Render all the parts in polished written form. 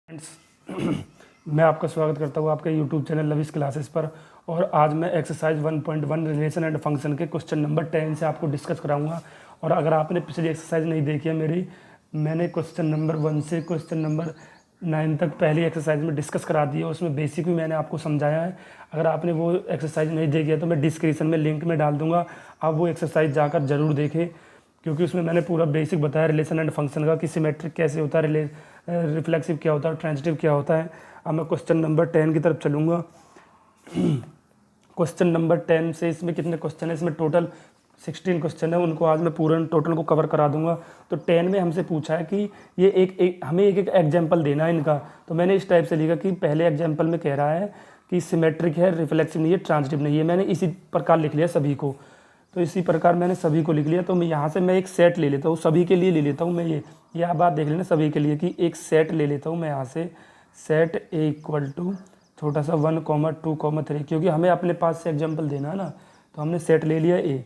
Friends, मैं आपका स्वागत करता हूँ आपके यूट्यूब चैनल लविश क्लासेस पर। और आज मैं एक्सरसाइज 1.1 रिलेशन एंड फंक्शन के क्वेश्चन नंबर 10 से आपको डिस्कस कराऊंगा। और अगर आपने पिछली एक्सरसाइज नहीं देखी है मैंने क्वेश्चन नंबर 1 से क्वेश्चन नंबर 9 तक पहली एक्सरसाइज में डिस्कस करा दी है। उसमें बेसिक भी मैंने आपको समझाया है। अगर आपने वो एक्सरसाइज नहीं देखी है तो मैं डिस्क्रिप्शन में लिंक में डाल दूँगा, आप वो एक्सरसाइज जाकर ज़रूर देखें, क्योंकि उसमें मैंने पूरा बेसिक बताया रिलेशन एंड फंक्शन का कि सिमेट्रिक कैसे होता है, रिफ्लेक्सिव क्या होता है, ट्रांजिटिव क्या होता है। अब मैं क्वेश्चन नंबर 10 की तरफ चलूँगा। क्वेश्चन नंबर 10 से इसमें कितने क्वेश्चन है, इसमें टोटल 16 क्वेश्चन है, उनको आज मैं पूरा टोटल को कवर करा दूंगा। तो 10 में हमसे पूछा है कि ये हमें एक एग्जाम्पल देना है इनका। तो मैंने इस टाइप से लिखा कि पहले एग्जाम्पल में कह रहा है कि सिमेट्रिक है, रिफ्लेक्सिव नहीं है, ट्रांजिटिव नहीं है। मैंने इसी प्रकार लिख लिया सभी को। तो इसी प्रकार मैंने सभी को लिख लिया। तो मैं यहाँ से मैं एक सेट ले लेता हूँ, सभी के लिए ले लेता हूँ मैं ये आप बात देख लेना सभी के लिए कि एक सेट ले लेता हूँ मैं यहाँ से। सेट ए इक्वल टू छोटा सा 1, 2, 3, क्योंकि हमें अपने पास से एग्जाम्पल देना है ना, तो हमने सेट ले लिया ए।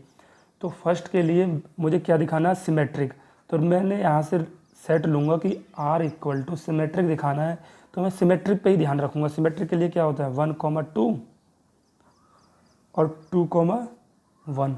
तो फर्स्ट के लिए मुझे क्या दिखाना है, सिमेट्रिक। तो मैंने यहाँ से सेट लूँगा कि आर इक्वल टू सिमेट्रिक दिखाना है, तो मैं सिमेट्रिक पे ही ध्यान रखूँगा। सिमेट्रिक के लिए क्या होता है 1, 2 और 2, 1,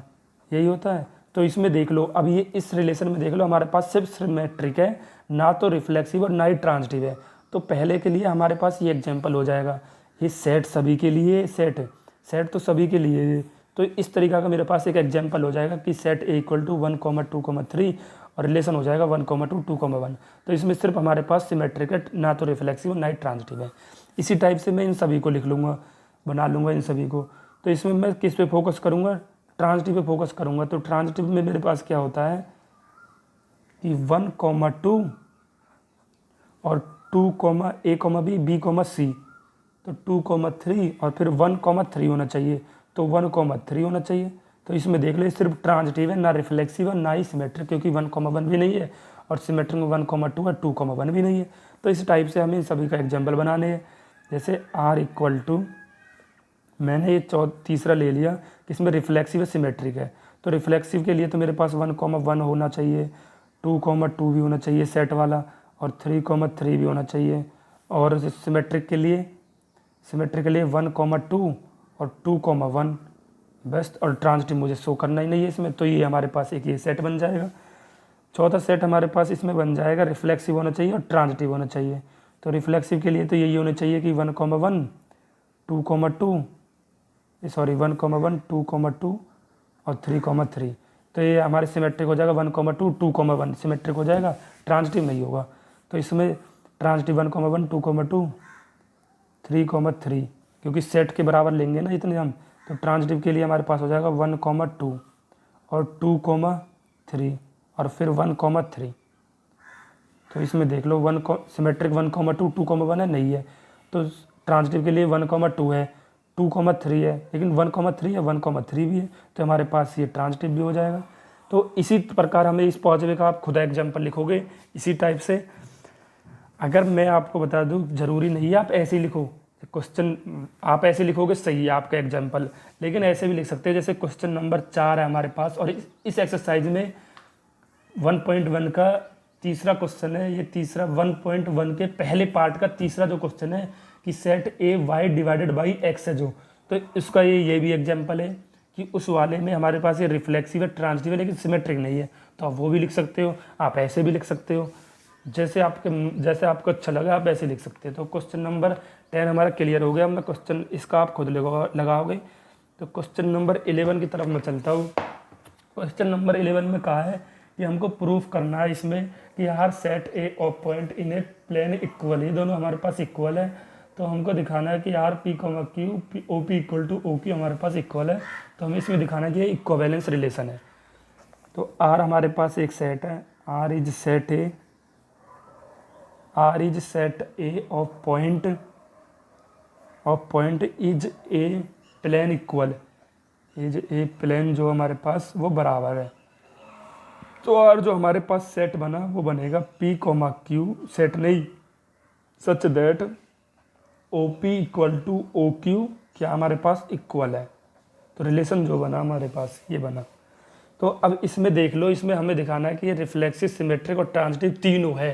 यही होता है। तो इसमें देख लो, अब ये इस रिलेशन में देख लो, हमारे पास सिर्फ सिमेट्रिक है, ना तो रिफ्लेक्सिव और ना ही ट्रांजिटिव है। तो पहले के लिए हमारे पास ये एग्जाम्पल हो जाएगा। ये सेट सभी के लिए सेट तो सभी के लिए है। तो इस तरीका का मेरे पास एक एग्जाम्पल हो जाएगा कि सेट ए इक्वल टू 1, 2, 3 और रिलेशन हो जाएगा 1, 2, 2, 1। तो इसमें सिर्फ हमारे पास सिमेट्रिक है, ना तो रिफ्लेक्सिव ना ही ट्रांजिटिव है। इसी टाइप से मैं इन सभी को लिख लूँगा, बना लूँगा इन सभी को। तो इसमें मैं किस पे फोकस करूँगा, ट्रांजिटिव पे फोकस करूँगा। तो ट्रांजिटिव में मेरे पास क्या होता है कि 1, 2 और 2, A, B, B, C। तो 2, 3 और फिर 1, 3 होना चाहिए। तो 1, 3 होना चाहिए। तो इसमें देख लो सिर्फ ट्रांजिटिव है, ना रिफ्लेक्सिव है ना ही सिमेट्रिक, क्योंकि 1, 1 भी नहीं है और सिमेट्रिक में 1, 2 है, 2, 1 भी नहीं है। तो इस टाइप से हमें सभी का एग्जाम्पल बनाने हैं। जैसे आर इक्वल टू, मैंने ये तीसरा ले लिया कि इसमें रिफ्लेक्सिव है, सिमेट्रिक है। तो रिफ्लेक्सिव के लिए तो मेरे पास 1, 1 होना चाहिए, 2, 2 भी होना चाहिए सेट वाला, और 3, 3 भी होना चाहिए। और सिमेट्रिक के लिए 1, 2 और 2, 1 बस। और ट्रांजिटिव मुझे शो करना ही नहीं है इसमें। तो ये हमारे पास एक ये सेट बन जाएगा। चौथा सेट हमारे पास इसमें बन जाएगा, रिफ्लेक्सिव होना चाहिए और ट्रांजिटिव होना चाहिए। तो रिफ्लेक्सिव के लिए तो यही होना चाहिए कि 1, 1, 2, 2 सॉरी 1, 1, 2, 2 और 3, 3। तो ये हमारे सिमेट्रिक हो जाएगा 1, 2, 2, 1 सिमेट्रिक हो जाएगा, ट्रांजिटिव नहीं होगा। तो इसमें ट्रांजिटिव 1, 1, 2, 2, 3, 3, क्योंकि सेट के बराबर लेंगे ना इतने हम। तो ट्रांजिटिव के लिए हमारे पास हो जाएगा 1, 2 और 2, 3 और फिर 1, 3। तो इसमें देख लो सिमेट्रिक 1, 2, 2, 1 है, नहीं है। तो ट्रांजिटिव के लिए 1, 2 है, 2, 3 है, लेकिन 1, 3 है, 1, 3 भी है। तो हमारे पास ये ट्रांजिटिव भी हो जाएगा। तो इसी प्रकार हमें इस पॉजिटिव का आप खुद एग्जाम्पल लिखोगे इसी टाइप से। अगर मैं आपको बता दूं, ज़रूरी नहीं है आप ऐसे ही लिखो क्वेश्चन, आप ऐसे लिखोगे सही है आपका एग्जाम्पल, लेकिन ऐसे भी लिख सकते हैं। जैसे क्वेश्चन नंबर 4 है हमारे पास, और इस एक्सरसाइज में 1.1 का तीसरा क्वेश्चन है। ये तीसरा 1.1 के पहले पार्ट का तीसरा जो क्वेश्चन है कि set A Y divided by X है जो, तो इसका ये भी एग्जाम्पल है कि उस वाले में हमारे पास ये रिफ्लेक्सिव है, ट्रांजिटिव है, लेकिन सिमेट्रिक नहीं है। तो आप वो भी लिख सकते हो, आप ऐसे भी लिख सकते हो, जैसे आपको अच्छा लगा आप ऐसे लिख सकते हो। तो क्वेश्चन नंबर 10 हमारा क्लियर हो गया। मैं क्वेश्चन इसका आप खुद लगाओगे। तो क्वेश्चन नंबर 11 की तरफ मैं चलता हूँ। क्वेश्चन नंबर 11 में कहा है कि हमको प्रूफ करना है इसमें कि यार set a of point in a plane equal, ये दोनों हमारे पास इक्वल है। तो हमको दिखाना है कि यार P, Q, O P equal to O Q हमारे पास इक्वल है। तो हमें इसमें दिखाना है कि ये इक्विवेलेंस रिलेशन है। तो आर हमारे पास एक सेट है, R is set a of point is a plane equal, is a plane जो हमारे पास वो बराबर है। तो और जो हमारे पास सेट बना वो बनेगा P, Q सेट नहीं, such that O P equal to O Q क्या हमारे पास इक्वल है। तो रिलेशन जो बना हमारे पास ये बना। तो अब इसमें देख लो, इसमें हमें दिखाना है कि ये रिफ्लेक्सिव, सिमेट्रिक और ट्रांजिटिव तीनों है।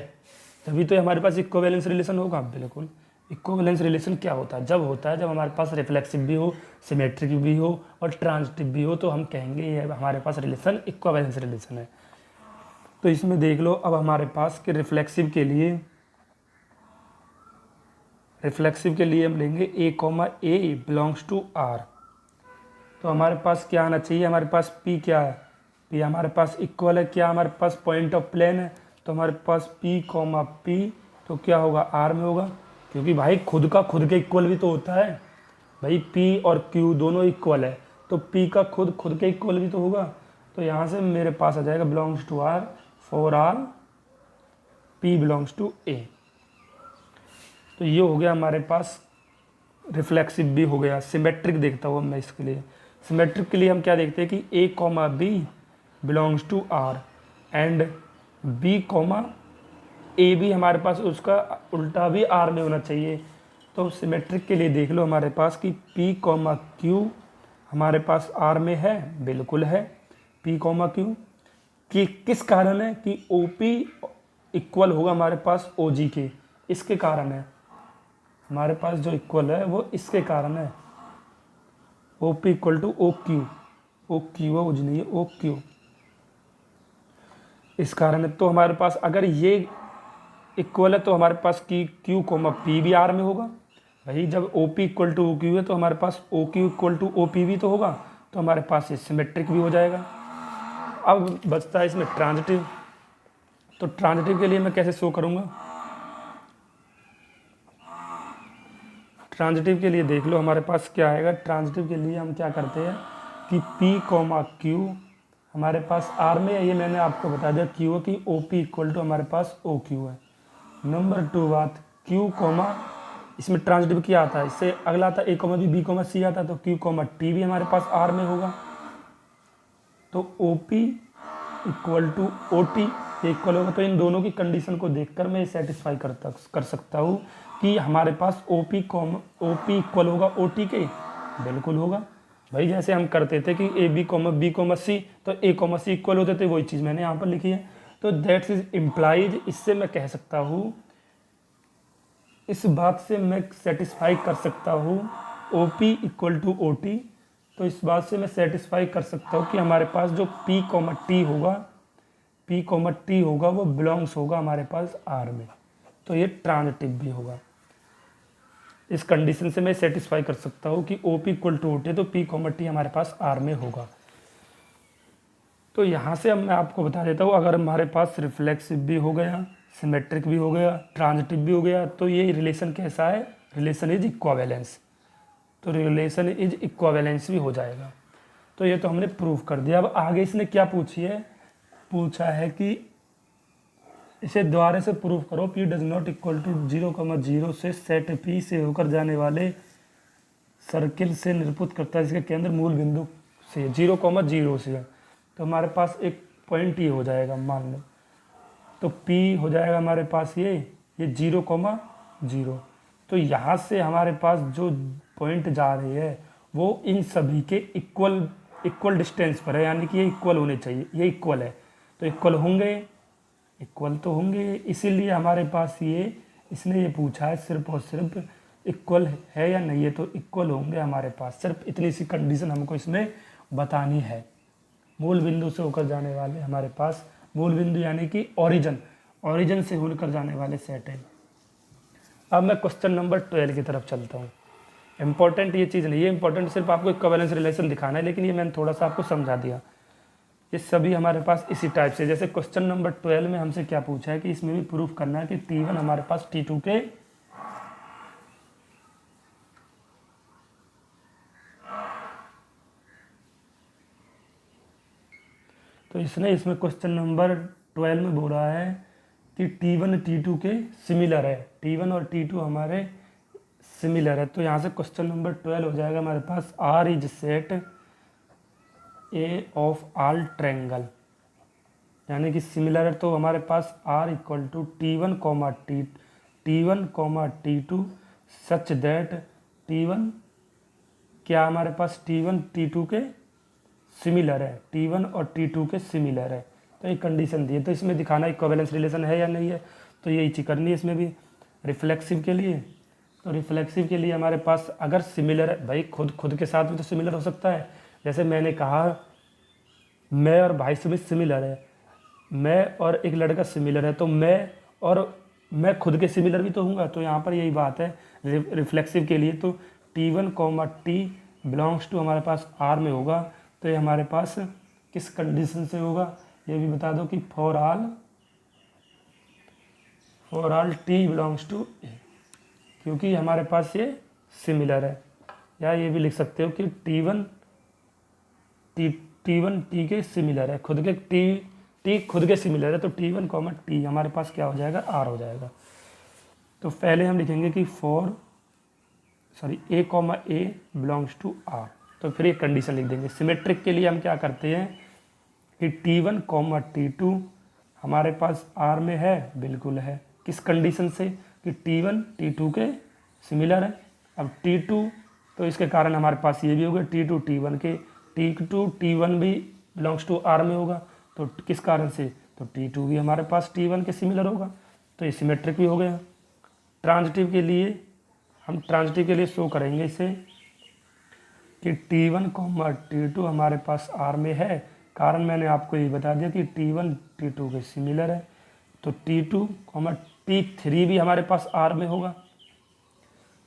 तभी तो हमारे पास इक्विवेलेंस रिलेशन होगा। बिल्कुल, इक्विवेलेंस रिलेशन क्या होता है? जब होता है जब हमारे पास रिफ्लेक्सिव भी हो, सिमेट्रिक भी हो और ट्रांजिटिव भी हो, तो हम कहेंगे ये हमारे पास रिलेशन इक्विवेलेंस रिलेशन है। तो इसमें देख लो अब हमारे पास कि रिफ्लेक्सिव के लिए हम लेंगे A comma A belongs to R. तो हमारे पास क्या आना चाहिए? हमारे पास पी क्या है? पी हमारे पास इक्वल है क्या? हमारे पास पॉइंट ऑफ प्लेन है, तो हमारे पास पी कॉमा पी तो क्या होगा? आर में होगा, क्योंकि भाई खुद के इक्वल भी तो होता है भाई। पी और क्यू दोनों इक्वल है, तो पी का खुद के इक्वल भी तो होगा। तो यहाँ से मेरे पास आ जाएगा belongs to R for R P belongs to A. तो ये हो गया हमारे पास, रिफ्लेक्सिव भी हो गया। सिमेट्रिक देखता हूँ मैं इसके लिए। सिमेट्रिक के लिए हम क्या देखते हैं कि A comma B belongs to R and B comma A भी हमारे पास उसका उल्टा भी आर में होना चाहिए। तो सिमेट्रिक के लिए देख लो हमारे पास कि पी कॉमा क्यू हमारे पास आर में है, बिल्कुल है पी कॉमा क्यू। कि किस कारण है? कि ओ पी इक्वल होगा हमारे पास ओ जी के, इसके कारण है हमारे पास जो इक्वल है वो इसके कारण है। O P equal to O Q O G नहीं है ओ क्यू, इस कारण है। तो हमारे पास अगर ये इक्वल है तो हमारे पास की क्यू कोमा पी भी आर में होगा। वही जब O P equal to O Q है तो हमारे पास O Q equal to O P भी तो होगा, तो हमारे पास ये सिमेट्रिक भी हो जाएगा। अब बचता है इसमें ट्रांजिटिव। तो ट्रांजिटिव के लिए मैं कैसे शो करूँगा? ट्रांजिटिव के लिए देख लो हमारे पास क्या आएगा। ट्रांजिटिव के लिए हम क्या करते हैं कि P कॉमा क्यू हमारे पास आर में है, ये मैंने आपको बता दिया क्यू की ओ पी इक्वल टू हमारे पास ओ क्यू है। नंबर 2 बात Q कॉमा, इसमें ट्रांजिटिव क्या आता है? इससे अगला आता है ए कॉमा बी कॉमा सी आता है, तो Q कॉमा टी भी हमारे पास आर में होगा। तो O P equal to O T equal होगा। तो इन दोनों की कंडीशन को देखकर मैं सेटिस्फाई कर सकता हूँ कि हमारे पास ओ पी इक्वल होगा ओ टी के, बिल्कुल होगा भाई। जैसे हम करते थे कि ए बी कॉमा सी, तो ए कॉमा सी इक्वल होते थे, वही चीज़ मैंने यहाँ पर लिखी है। तो दैट्स इज इम्प्लाइज, इससे मैं कह सकता हूँ, इस बात से मैं सेटिस्फाई कर सकता हूँ O P equal to O T. तो इस बात से मैं सेटिस्फाई कर सकता हूँ कि हमारे पास जो पी कॉमा टी होगा वो बिलोंग्स होगा हमारे पास आर में, तो ये ट्रांजिटिव भी होगा। इस कंडीशन से मैं सेटिस्फाई कर सकता हूँ कि O P equal to O T, तो पी कॉमा टी हमारे पास आर में होगा। तो यहाँ से अब मैं आपको बता देता हूँ, अगर हमारे पास रिफ्लेक्सिव भी हो गया, सिमेट्रिक भी हो गया, ट्रांजिटिव भी हो गया, तो ये रिलेशन कैसा है? Relation is equivalence. तो रिलेशन इज इक्विवेलेंस भी हो जाएगा। तो ये तो हमने प्रूव कर दिया। अब आगे इसने क्या पूछा है कि इसे द्वारा से प्रूव करो P does not equal to 0,0 से सेट पी से होकर जाने वाले सर्किल से निरूपित करता है जिसके केंद्र मूल बिंदु से 0,0 से है। तो हमारे पास एक पॉइंट ये हो जाएगा, मान लो। तो P हो जाएगा हमारे पास ये 0,0। तो यहाँ से हमारे पास जो पॉइंट जा रही है वो इन सभी के इक्वल डिस्टेंस पर है, यानी कि ये इक्वल होने चाहिए, ये इक्वल है। तो इक्वल तो होंगे, इसीलिए हमारे पास इसने ये पूछा है सिर्फ और सिर्फ इक्वल है या नहीं है, तो इक्वल होंगे हमारे पास। सिर्फ इतनी सी कंडीशन हमको इसमें बतानी है। मूल बिंदु से होकर जाने वाले हमारे पास, मूल बिंदु यानी कि ओरिजिन से होकर जाने वाले सेट है। अब मैं क्वेश्चन नंबर 12 की तरफ चलता हूँ। इंपॉर्टेंट ये चीज़ नहीं है, इंपॉर्टेंट सिर्फ आपको इक्विवेलेंस रिलेशन दिखाना है, लेकिन ये मैंने थोड़ा सा आपको समझा दिया। ये सभी हमारे पास इसी टाइप से, जैसे क्वेश्चन नंबर 12 में हमसे क्या पूछा है कि इसमें भी प्रूफ करना है कि T1 हमारे पास T2 के तो इसमें क्वेश्चन नंबर 12 में बोल रहा है कि T1 T2 के सिमिलर है, T1 और T2 हमारे सिमिलर है। तो यहाँ से क्वेश्चन नंबर 12 हो जाएगा हमारे पास R is set a of all triangle, यानी कि सिमिलर है। तो हमारे पास R equal to T1 comma T2 such that T1 क्या हमारे पास T1 T2 के सिमिलर है, T1 और T2 के सिमिलर है। तो एक कंडीशन दी है, तो इसमें दिखाना इक्विवेलेंस रिलेशन है या नहीं है। तो यही चीज़ करनी है इसमें भी। रिफ्लेक्सिव के लिए, तो रिफ्लेक्सिव के लिए हमारे पास अगर सिमिलर है भाई, खुद के साथ भी तो सिमिलर हो सकता है। जैसे मैंने कहा मैं और भाई सुमित सिमिलर है, मैं और एक लड़का सिमिलर है, तो मैं खुद के सिमिलर भी तो हूँगा। तो यहाँ पर यही बात है रिफ्लेक्सिव के लिए। तो T1 comma T belongs to हमारे पास R में होगा। तो ये हमारे पास किस कंडीशन से होगा ये भी बता दो कि for all T belongs to A, क्योंकि हमारे पास ये सिमिलर है। या ये भी लिख सकते हो कि T1 T के सिमिलर है, खुद के T खुद के सिमिलर है। तो T1 कॉमा टी हमारे पास क्या हो जाएगा, R हो जाएगा। तो पहले हम लिखेंगे कि A comma A belongs to R, तो फिर ये कंडीशन लिख देंगे। सिमेट्रिक के लिए हम क्या करते हैं कि T1 कॉमा T2 हमारे पास R में है, बिल्कुल है। किस कंडीशन से कि T1 T2 के सिमिलर है। अब T2 तो इसके कारण हमारे पास ये भी होगा T2 T1 के, T2 T1 भी बिलोंग्स टू R में होगा। तो किस कारण से, तो T2 भी हमारे पास T1 के सिमिलर होगा, तो ये सिमेट्रिक भी हो गया। ट्रांजिटिव के लिए हम शो करेंगे इसे कि T1 कॉमा T2 हमारे पास R में है, कारण मैंने आपको ये बता दिया कि T1 T2 के सिमिलर है। तो T2 कॉमा T3 भी हमारे पास R में होगा,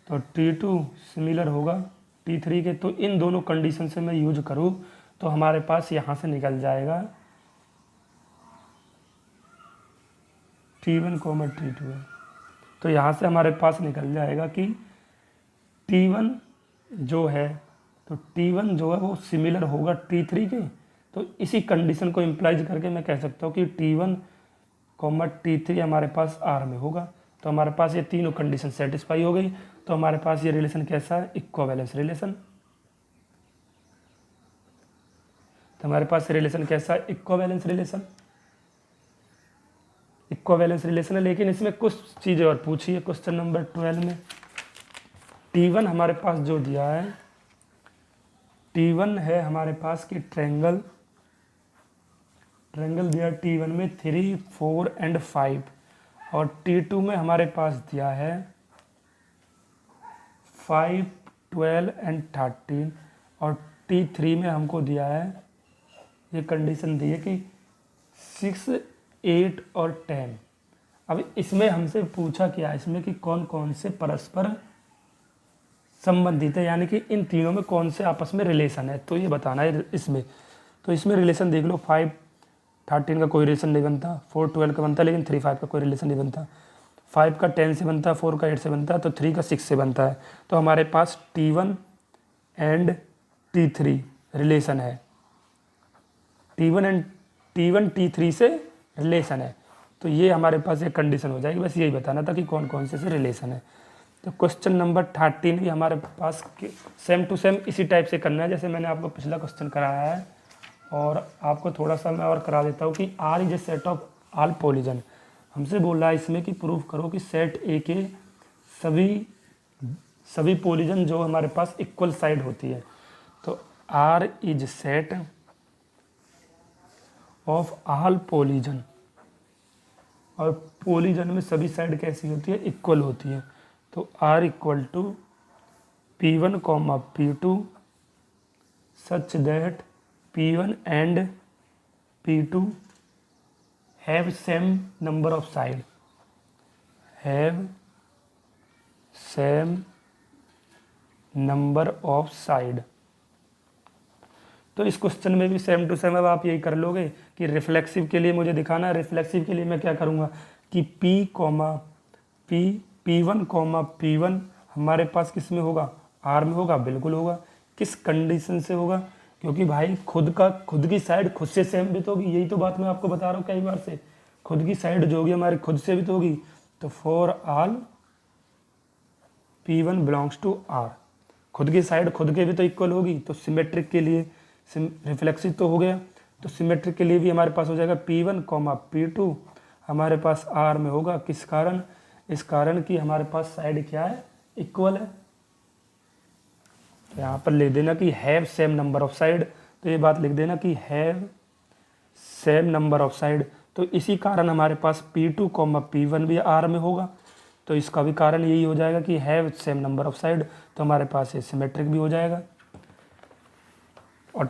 तो T2 सिमिलर होगा T3 के। तो इन दोनों कंडीशन से मैं यूज करूँ तो हमारे पास यहाँ से निकल जाएगा T1 कॉमा T2 है। तो यहाँ से हमारे पास निकल जाएगा कि T1 जो है, तो T1 जो है वो सिमिलर होगा T3 के। तो इसी कंडीशन को इम्प्लाइज करके मैं कह सकता हूँ कि T1 कॉमा T3 हमारे पास R में होगा। तो हमारे पास ये तीनों कंडीशन सेटिस्फाई हो गई। तो हमारे पास ये रिलेशन कैसा है, इक्विवेलेंस रिलेशन। तो हमारे पास रिलेशन कैसा है, इक्विवेलेंस रिलेशन। इक्विवेलेंस रिलेशन है, लेकिन इसमें कुछ चीज़ें और पूछी है क्वेश्चन नंबर 12 में। T1 हमारे पास जो दिया है, T1 है हमारे पास कि ट्रायंगल दिया T1 में 3, 4 एंड 5, और T2 में हमारे पास दिया है 5, 12 एंड 13, और T3 में हमको दिया है, ये कंडीशन दी है कि 6, 8 और 10। अब इसमें हमसे पूछा क्या, इसमें कि कौन कौन से परस्पर संबंधित है, यानी कि इन तीनों में कौन से आपस में रिलेशन है, तो ये बताना है इसमें। तो इसमें रिलेशन देख लो, 5, 13 का कोई रिलेशन नहीं बनता, 4, 12 का बनता है, लेकिन 3, 5 का कोई रिलेशन नहीं बनता। 5 का 10 से बनता है, 4 का 8 से बनता है, तो 3 का 6 से बनता है। तो हमारे पास T1 एंड T3 रिलेशन है, T1 T3 से रिलेशन है। तो ये हमारे पास एक कंडीशन हो जाएगी, बस यही बताना था कि कौन कौन से रिलेशन है। तो क्वेश्चन नंबर 13 भी हमारे पास सेम टू सेम इसी टाइप से करना है जैसे मैंने आपको पिछला क्वेश्चन कराया है। और आपको थोड़ा सा मैं और करा देता हूँ कि R is a set of all polygon. हमसे बोल रहा है इसमें कि प्रूफ करो कि सेट ए के सभी पॉलीजन जो हमारे पास इक्वल साइड होती है। तो R is set of all polygon, और पॉलीजन में सभी साइड कैसी होती है, इक्वल होती है। तो R equal to P1 comma P2 such that P1 and P2 have same number of side, have same number of side. तो इस क्वेश्चन में भी सेम टू सेम अब आप यही कर लोगे कि रिफ्लेक्सिव के लिए मुझे दिखाना है। रिफ्लेक्सिव के लिए मैं क्या करूँगा कि P1 कॉमा P1 हमारे पास किस में होगा, R में होगा, बिल्कुल होगा। किस कंडीशन से होगा, क्योंकि भाई खुद की साइड खुद से सेम भी तो होगी, यही तो बात मैं आपको बता रहा हूँ कई बार से। खुद की साइड जो होगी हमारी खुद से भी तो होगी। तो for all P1 belongs to R, खुद की साइड खुद के भी तो इक्वल होगी। तो सिमेट्रिक के लिए रिफ्लेक्सिव तो हो गया, तो सिमेट्रिक के लिए भी हमारे पास हो जाएगा P1 कॉमा P2 हमारे पास R में होगा। किस कारण, इस कारण कि हमारे पास साइड क्या है, इक्वल है। तो यहाँ पर लिख देना कि have same number of side, तो ये बात लिख देना कि have same number of side. तो इसी कारण हमारे पास P2, P1 भी आर में होगा। तो इसका भी कारण यही हो जाएगा कि have same number of side, तो हमारे पास ये सिमेट्रिक भी हो जाएगा। और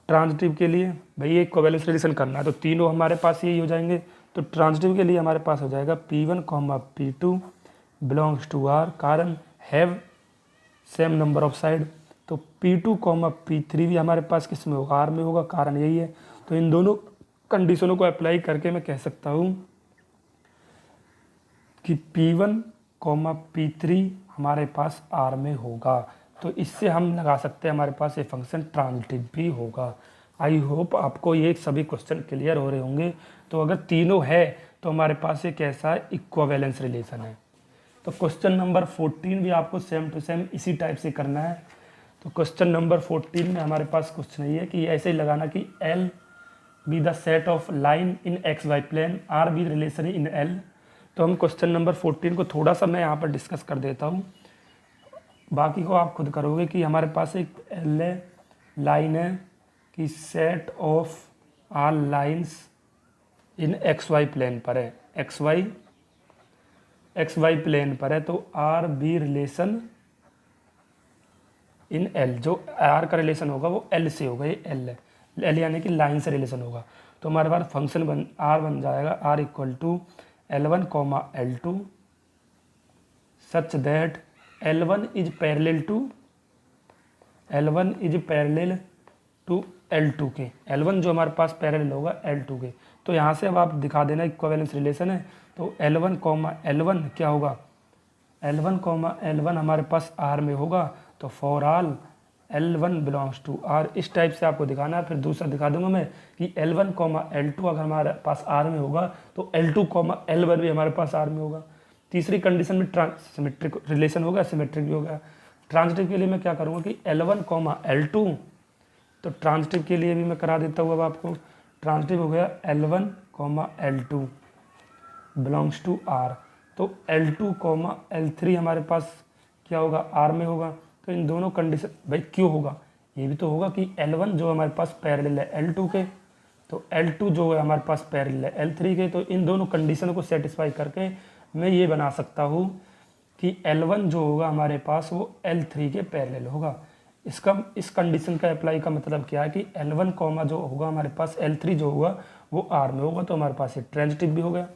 ट्रांजिटिव के लिए भाई एक कोवेलेंस रिलेशन करना है तो तीनों हमारे पास यही हो जाएंगे। तो ट्रांजिटिव के लिए हमारे पास हो जाएगा P1, P2 belongs to R, कारण have same number of side. तो P2, P3 भी हमारे पास किस में होगा, आर में होगा, कारण यही है। तो इन दोनों कंडीशनों को अप्लाई करके मैं कह सकता हूँ कि P1, P3 हमारे पास आर में होगा। तो इससे हम लगा सकते हैं हमारे पास ये फंक्शन ट्रांजिटिव भी होगा। आई होप आपको ये सभी क्वेश्चन क्लियर हो रहे होंगे। तो अगर तीनों है तो हमारे पास ये कैसा है, इक्विवेलेंस रिलेशन है। तो क्वेश्चन नंबर 14 भी आपको सेम टू सेम इसी टाइप से करना है। तो क्वेश्चन नंबर 14 में हमारे पास कुछ नहीं है कि ऐसे ही लगाना कि L be the set of line in X Y plane, R be relation in L. तो हम क्वेश्चन नंबर 14 को थोड़ा सा मैं यहाँ पर डिस्कस कर देता हूँ, बाकी को आप खुद करोगे। कि हमारे पास एक एल लाइन है कि set of R lines in X Y plane पर है, एक्स वाई प्लेन पर है। तो R be relation in L, जो आर का रिलेशन होगा वो एल से होगा, ये एल है, एल यानी कि लाइन से रिलेशन होगा। तो हमारे पास फंक्शन आर बन जाएगा R equal to L1, L2 such that L1 is parallel to L2 के। L1 जो हमारे पास पैरेलल होगा L2 के। तो यहाँ से अब आप दिखा देना इक्विवेलेंस रिलेशन है। तो L1, L1 क्या होगा, L1, L1 हमारे पास R में होगा। तो for all L1 belongs to R, इस टाइप से आपको दिखाना है। फिर दूसरा दिखा दूंगा मैं कि L1, L2 अगर हमारे पास R में होगा तो L2, L1 भी हमारे पास R में होगा। तीसरी कंडीशन में सिमेट्रिक रिलेशन होगा, सिमेट्रिक भी होगा। ट्रांजिटिव के लिए मैं क्या करूँगा कि L1, L2, तो ट्रांजिटिव के लिए भी मैं करा देता हूँ अब आपको। ट्रांजिटिव हो गया L1, L2 belongs to R। तो L2, L3 हमारे पास क्या होगा, R में होगा। तो इन दोनों कंडीशन भाई क्यों होगा, ये भी तो होगा कि L1 जो हमारे पास पैरेलल है L2 के, तो L2 जो है हमारे पास पैरेलल है L3 के। तो इन दोनों कंडीशन को सेटिस्फाई करके मैं ये बना सकता हूँ कि L1 जो होगा हमारे पास वो L3 के पैरेलल होगा। इस कंडीशन का अप्लाई का मतलब क्या है कि L1 जो होगा हमारे पास L3 जो होगा वो R में होगा। तो हमारे पास ये ट्रांजिटिव भी हो गया।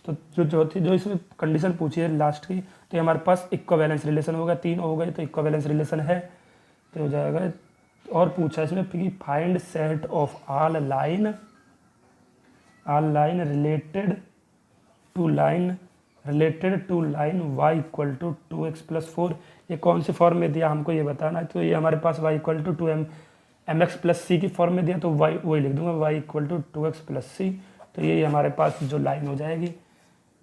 तो जो इसमें कंडीशन पूछी है लास्ट की, तो ये हमारे पास इक्विवेलेंस रिलेशन होगा, तीन हो गए तो इक्विवेलेंस रिलेशन है तो हो जाएगा। और पूछा इसमें कि find set of all line related to line y equal to 2x plus 4। ये कौन से फॉर्म में दिया हमको ये बताना है। तो ये हमारे पास y equal to 2mx plus C की फॉर्म में दिया, तो y वही लिख दूंगा, y equal to 2x plus C. तो ये हमारे पास जो लाइन हो जाएगी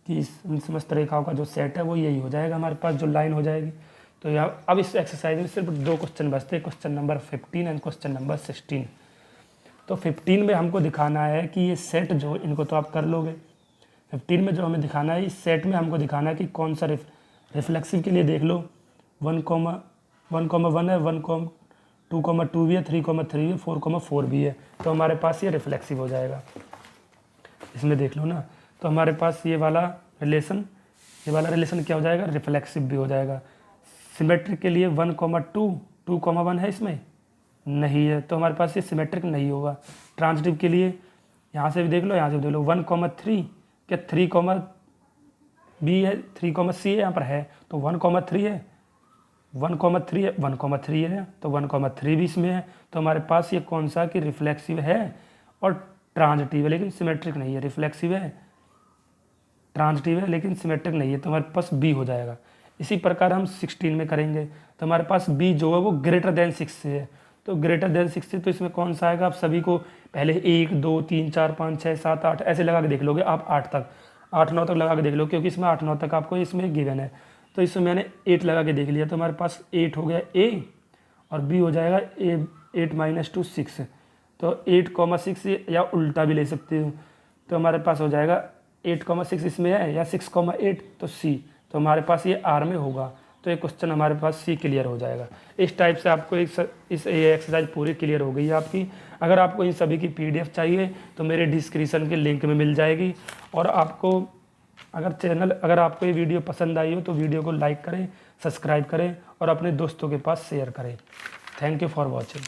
कि समस्त रेखाओं का जो सेट है वो यही हो जाएगा हमारे पास, जो लाइन हो जाएगी। तो यहाँ अब इस एक्सरसाइज में सिर्फ दो क्वेश्चन बचते हैं, question number 15 and question number 16। तो 15 में हमको दिखाना है कि ये सेट जो, इनको तो आप कर लोगे। 15 में जो हमें दिखाना है, इस सेट में हमको दिखाना है कि कौन सा रिफ्लेक्सिव के लिए देख लो 1,1 है, 1,2,2 भी है, 3,3 भी है, 4,4 भी है। तो हमारे पास ये रिफ्लेक्सिव हो जाएगा। इसमें देख लो ना, तो हमारे पास ये वाला रिलेशन क्या हो जाएगा, रिफ्लेक्सिव भी हो जाएगा। सिमेट्रिक के लिए 1,2, 2,1 है, इसमें नहीं है, तो हमारे पास ये सिमेट्रिक नहीं होगा। ट्रांजिटिव के लिए यहाँ से भी देख लो, यहाँ से भी देख लो 1,3, क्या 3,B है, 3,C है, यहाँ पर है, तो 1,3 है, 1,3 है, 1,3 है, तो 1,3 भी इसमें है। तो हमारे पास ये कौन सा कि रिफ्लेक्सिव है और ट्रांजिटिव है, लेकिन सिमेट्रिक नहीं है। रिफ्लेक्सिव है, ट्रांजिटिव है, लेकिन सिमेट्रिक नहीं है, तो हमारे पास बी हो जाएगा। इसी प्रकार हम 16 में करेंगे, तो हमारे पास बी जो है वो ग्रेटर देन 6 से है। तो ग्रेटर देन 6 से तो इसमें कौन सा आएगा, आप सभी को पहले 1, 2, 3, 4, 5, 6, 7, 8 ऐसे लगा के देख लोगे आप, 8 तक, 8, 9 तक लगा के देख लो, क्योंकि इसमें 8, 9 तक आपको इसमें गिवन है। तो इसमें मैंने 8 लगा के देख लिया, तो हमारे पास 8 हो गया ए, और बी हो जाएगा 8 - 2 6। तो 8,6 या उल्टा भी ले सकते हो। तो हमारे पास हो जाएगा 8,6 इसमें है या 6,8, तो सी। तो हमारे पास ये आर में होगा। तो ये क्वेश्चन हमारे पास सी क्लियर हो जाएगा। इस टाइप से आपको ये एक्सरसाइज पूरी क्लियर हो गई है आपकी। अगर आपको इन सभी की PDF चाहिए तो मेरे डिस्क्रिप्शन के लिंक में मिल जाएगी। और आपको अगर आपको ये वीडियो पसंद आई हो तो वीडियो को लाइक करें, सब्सक्राइब करें और अपने दोस्तों के पास शेयर करें। Thank you for watching.